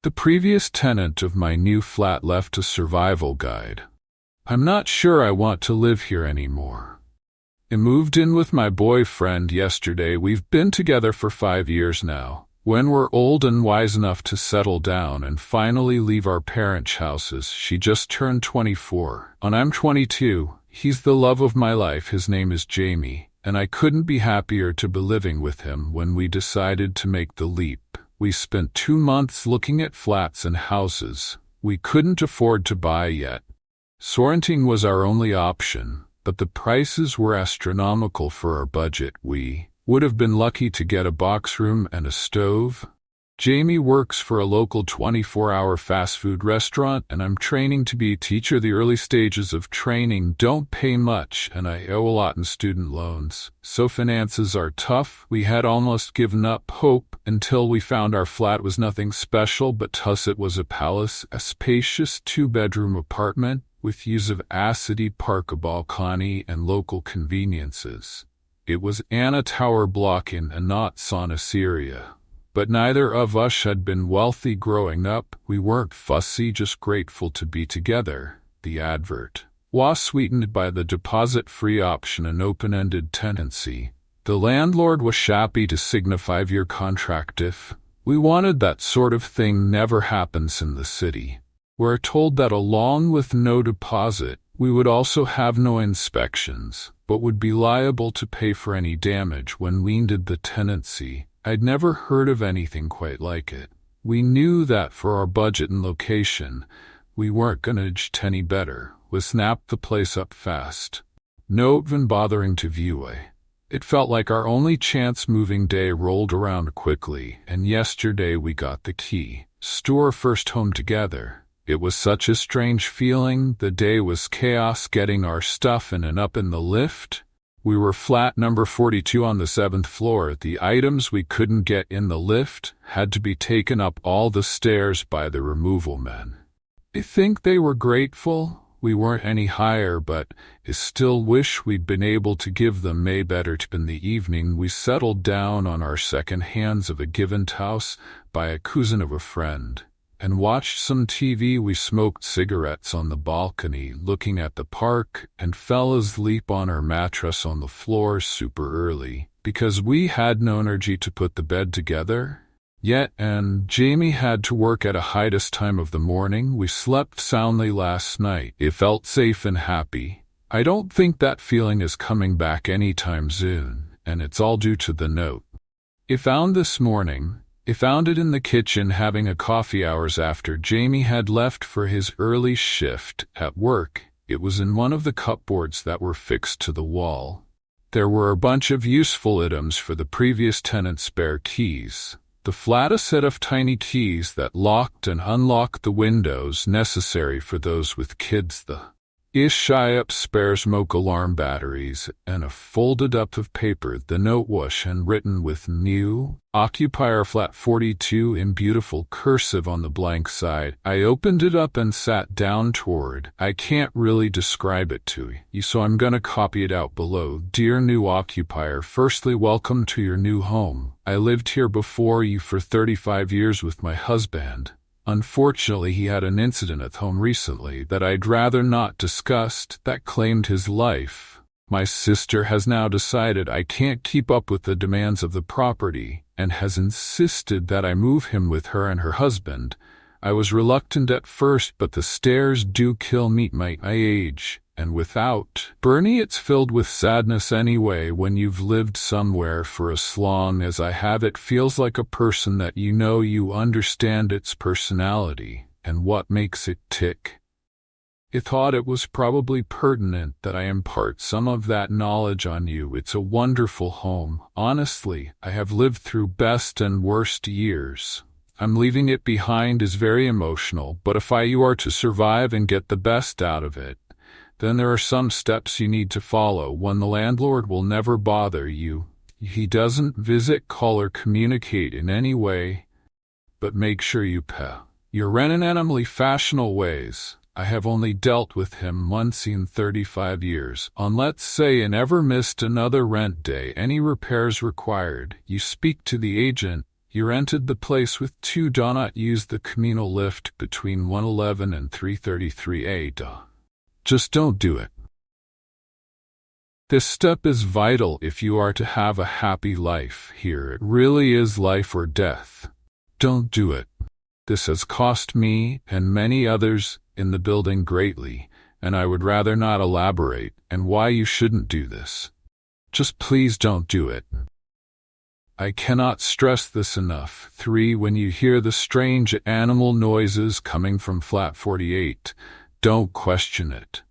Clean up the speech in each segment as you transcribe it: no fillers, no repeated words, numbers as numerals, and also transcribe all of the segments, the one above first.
The previous tenant of my new flat left a survival guide. I'm not sure I want to live here anymore. I moved in with my boyfriend yesterday. We've been together for 5 years now. When we're old and wise enough to settle down and finally leave our parents' houses, she just turned 24, and I'm 22. He's the love of my life. His name is Jamie, and I couldn't be happier to be living with him when we decided to make the leap. We spent 2 months looking at flats and houses we couldn't afford to buy yet. Renting was our only option, but the prices were astronomical for our budget. We would have been lucky to get a box room and a stove. Jamie works for a local 24-hour fast food restaurant, and I'm training to be a teacher. The early stages of training don't pay much, and I owe a lot in student loans, so finances are tough. We had almost given up hope until we found our flat was nothing special, but to us it was a palace, a spacious 2-bedroom apartment with views of City Park, a balcony, and local conveniences. It was Anna Tower block in Anat area. But neither of us had been wealthy growing up. We weren't fussy, just grateful to be together. The advert was sweetened by the deposit-free option and open-ended tenancy. The landlord was happy to signify 5-year contract if we wanted. That sort of thing never happens in the city. We're told that along with no deposit, we would also have no inspections, but would be liable to pay for any damage when we ended the tenancy. I'd never heard of anything quite like it. We knew that for our budget and location, we weren't gonna get any better. We snapped the place up fast. No even bothering to view it. It felt like our only chance. Moving day rolled around quickly, and yesterday we got the key. Our first home together. It was such a strange feeling. The day was chaos getting our stuff in and up in the lift. We were flat number 42 on the 7th floor. The items we couldn't get in the lift had to be taken up all the stairs by the removal men. I think they were grateful we weren't any higher, but I still wish we'd been able to give them a better tip. In the evening, we settled down on our second hands of a given house by a cousin of a friend, and watched some TV. We smoked cigarettes on the balcony, looking at the park, and fell asleep on our mattress on the floor super early, because we had no energy to put the bed together yet, and Jamie had to work at a highest time of the morning. We slept soundly last night. It felt safe and happy. I don't think that feeling is coming back anytime soon, and it's all due to the note I found this morning. I found it in the kitchen having a coffee hours after Jamie had left for his early shift at work. It was in one of the cupboards that were fixed to the wall. There were a bunch of useful items for the previous tenant's spare keys. The flat, a set of tiny keys that locked and unlocked the windows necessary for those with kids, the up spare smoke alarm batteries, and a folded up of paper. The note was handwritten with new occupier flat 42 in beautiful cursive on the blank side. I opened it up and sat down toward. I can't really describe it to you, so I'm gonna copy it out below. Dear new occupier, firstly, welcome to your new home. I lived here before you for 35 years with my husband. Unfortunately, he had an incident at home recently that I'd rather not discuss that claimed his life. My sister has now decided I can't keep up with the demands of the property and has insisted that I move him with her and her husband. I was reluctant at first, but the stairs do kill me my age, and without Bernie, it's filled with sadness anyway. When you've lived somewhere for as long as I have, it feels like a person that you understand its personality and what makes it tick. I thought it was probably pertinent that I impart some of that knowledge on you. It's a wonderful home. Honestly, I have lived through best and worst years. I'm leaving it behind is very emotional, but if you are to survive and get the best out of it, then there are some steps you need to follow. One, the landlord will never bother you. He doesn't visit, call, or communicate in any way, but make sure you pay your rent in animally fashionable ways. I have only dealt with him once in 35 years. On, let's say, I never missed another rent day. Any repairs required, you speak to the agent. You rented the place with 2. Do not use the communal lift between 111 and 333A. Just don't do it. This step is vital if you are to have a happy life here. It really is life or death. Don't do it. This has cost me and many others in the building greatly, and I would rather not elaborate and why you shouldn't do this. Just please don't do it. I cannot stress this enough. 3. When you hear the strange animal noises coming from flat 48, don't question it.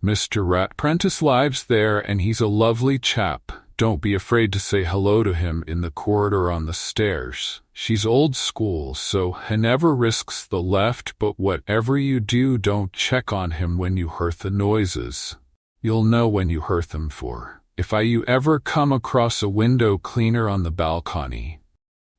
Mr. Rat Prentice lives there and he's a lovely chap. Don't be afraid to say hello to him in the corridor on the stairs. She's old school, so he never risks the left, but whatever you do, don't check on him when you hear the noises. You'll know when you hear them for. If you ever come across a window cleaner on the balcony,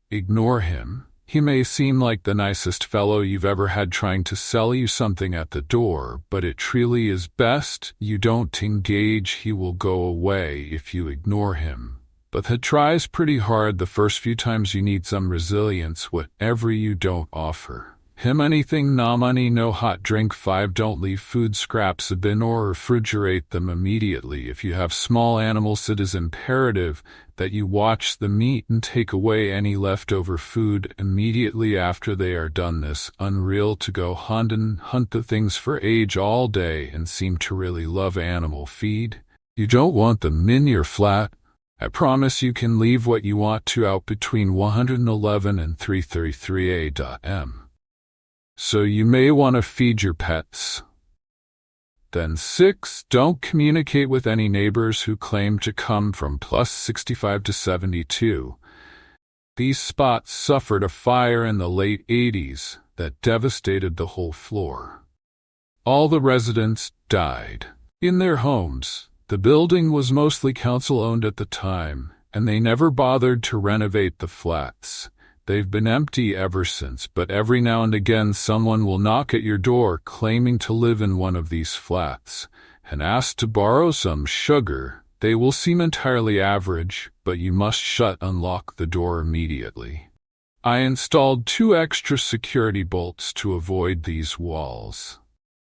ignore him. He may seem like the nicest fellow you've ever had trying to sell you something at the door, but it truly is best you don't engage. He will go away if you ignore him. But he tries pretty hard the first few times. You need some resilience, whatever you don't offer him anything. No money, no hot drink. 5. Don't leave food scraps in or refrigerate them immediately. If you have small animals, it is imperative that you watch the meat and take away any leftover food immediately after they are done. This unreal to go hunt the things for age all day and seem to really love animal feed. You don't want them in your flat. I promise you can leave what you want to out between 111 and 333A.m. So you may want to feed your pets. Then 6. Don't communicate with any neighbors who claim to come from plus 65 to 72. These spots suffered a fire in the late 80s that devastated the whole floor. All the residents died in their homes. The building was mostly council-owned at the time, and they never bothered to renovate the flats. They've been empty ever since, but every now and again someone will knock at your door claiming to live in one of these flats and ask to borrow some sugar. They will seem entirely average, but you must unlock the door immediately. I installed 2 extra security bolts to avoid these walls.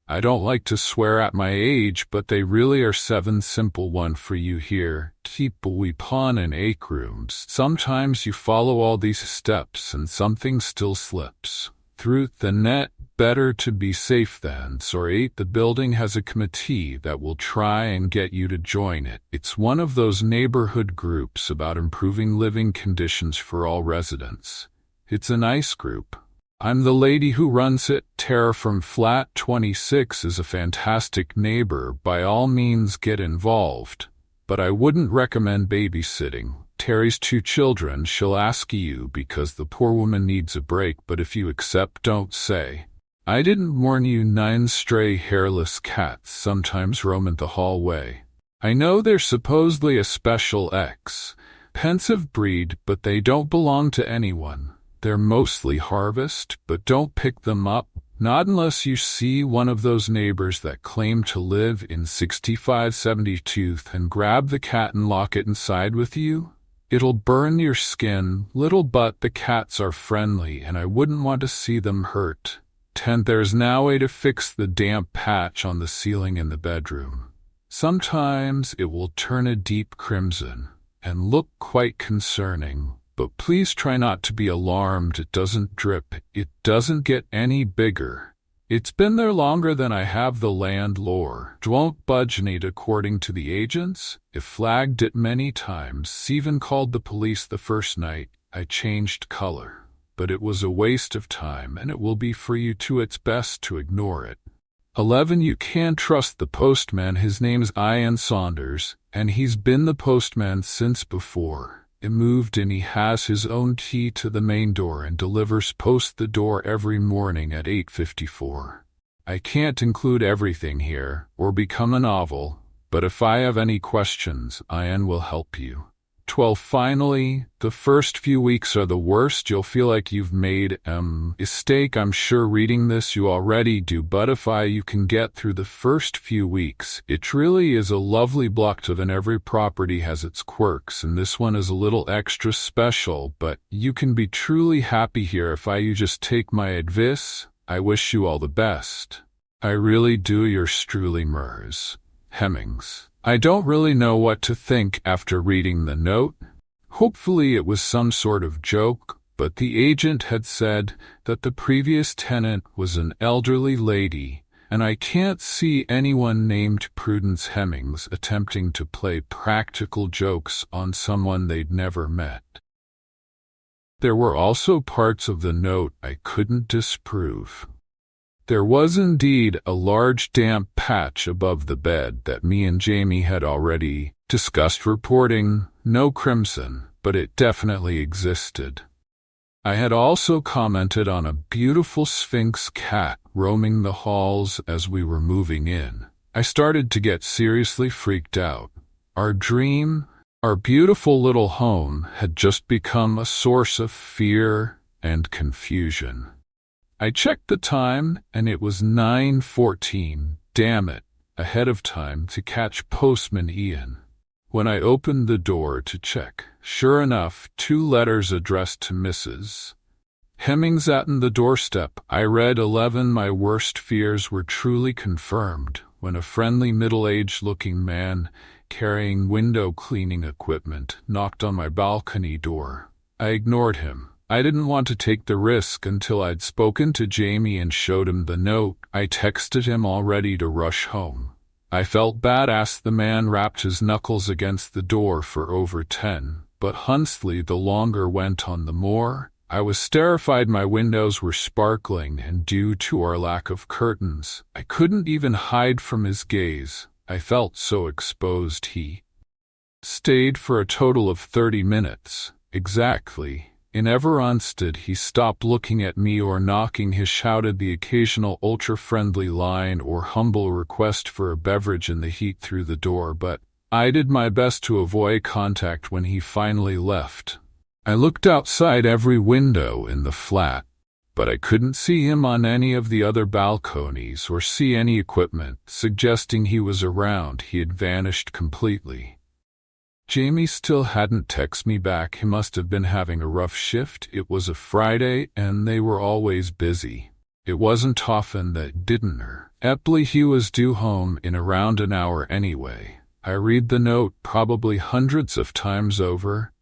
I don't like to swear at my age, but they really are 7. Simple one for you here. Keep a weapon in 8 rooms. Sometimes you follow all these steps and something still slips through the net. Better to be safe than sorry. 8. The building has a committee that will try and get you to join it. It's one of those neighborhood groups about improving living conditions for all residents. It's a nice group. I'm the lady who runs it. Tara from flat 26 is a fantastic neighbor. By all means get involved, but I wouldn't recommend babysitting. Terry's 2 children, she'll ask you because the poor woman needs a break, but if you accept, don't say I didn't warn you. 9. Stray hairless cats sometimes roam in the hallway. I know they're supposedly a special expensive breed, but they don't belong to anyone. They're mostly harvest, but don't pick them up, not unless you see one of those neighbors that claim to live in 6572 and grab the cat and lock it inside with you. It'll burn your skin, but the cats are friendly and I wouldn't want to see them hurt. 10. There's now a way to fix the damp patch on the ceiling in the bedroom. Sometimes it will turn a deep crimson and look quite concerning. But please try not to be alarmed. It doesn't drip. It doesn't get any bigger. It's been there longer than I have. The landlord won't budge on it according to the agents. I've flagged it many times. Even called the police the first night. I changed color. But it was a waste of time, and it will be for you too. It's best to ignore it. 11. You can't trust the postman. His name's Ian Saunders, and he's been the postman since before it moved in. He has his own key to the main door and delivers post the door every morning at 8:54. I can't include everything here or become a novel, but if I have any questions, Ian will help you. 12. Finally, the first few weeks are the worst. You'll feel like you've made a mistake. I'm sure reading this you already do, but if you can get through the first few weeks, it really is a lovely block. And every property has its quirks, and this one is a little extra special, but you can be truly happy here if you just take my advice. I wish you all the best. I really do. Yours truly, Mers. Hemmings. I don't really know what to think after reading the note. Hopefully it was some sort of joke, but the agent had said that the previous tenant was an elderly lady, and I can't see anyone named Prudence Hemmings attempting to play practical jokes on someone they'd never met. There were also parts of the note I couldn't disprove. There was indeed a large damp patch above the bed that me and Jamie had already discussed reporting. No crimson, but it definitely existed. I had also commented on a beautiful Sphinx cat roaming the halls as we were moving in. I started to get seriously freaked out. Our dream, our beautiful little home, had just become a source of fear and confusion. I checked the time, and it was 9:14. Damn it, ahead of time to catch Postman Ian. When I opened the door to check, sure enough, 2 letters addressed to Mrs. Hemmings at the doorstep. I read 11. My worst fears were truly confirmed when a friendly middle-aged-looking man carrying window cleaning equipment knocked on my balcony door. I ignored him. I didn't want to take the risk until I'd spoken to Jamie and showed him the note. I texted him all ready to rush home. I felt badass. The man rapped his knuckles against the door for over 10, but Huntsley the longer went on the more. I was terrified. My windows were sparkling, and due to our lack of curtains, I couldn't even hide from his gaze. I felt so exposed. He stayed for a total of 30 minutes, exactly. In Everonstead, he stopped looking at me or knocking. He shouted the occasional ultra-friendly line or humble request for a beverage in the heat through the door, but I did my best to avoid contact. When he finally left, I looked outside every window in the flat, but I couldn't see him on any of the other balconies or see any equipment suggesting he was around. He had vanished completely. Jamie still hadn't texted me back. He must have been having a rough shift. It was a Friday, and they were always busy. It wasn't often that didn't her. Epley, he was due home in around an hour anyway. I read the note probably hundreds of times over.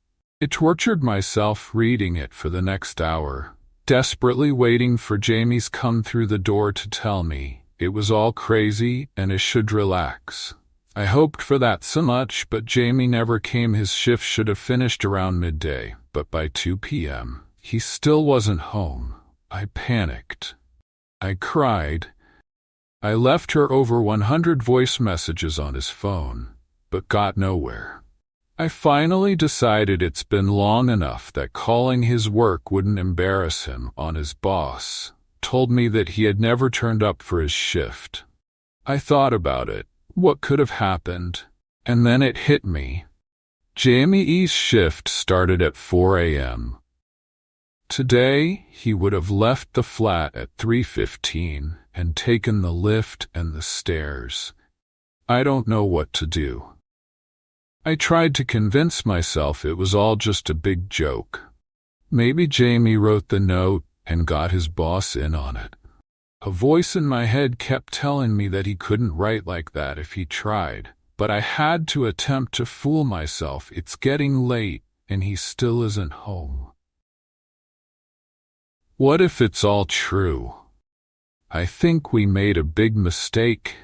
It tortured myself reading it for the next hour, desperately waiting for Jamie's come through the door to tell me it was all crazy and I should relax. I hoped for that so much, but Jamie never came. His shift should have finished around midday, but by 2 p.m., he still wasn't home. I panicked. I cried. I left her over 100 voice messages on his phone, but got nowhere. I finally decided it's been long enough that calling his work wouldn't embarrass him on his boss. Told me that he had never turned up for his shift. I thought about it. What could have happened? And then it hit me. Jamie's shift started at 4 a.m. Today, he would have left the flat at 3:15 and taken the lift and the stairs. I don't know what to do. I tried to convince myself it was all just a big joke. Maybe Jamie wrote the note and got his boss in on it. A voice in my head kept telling me that he couldn't write like that if he tried, but I had to attempt to fool myself. It's getting late, and he still isn't home. What if it's all true? I think we made a big mistake.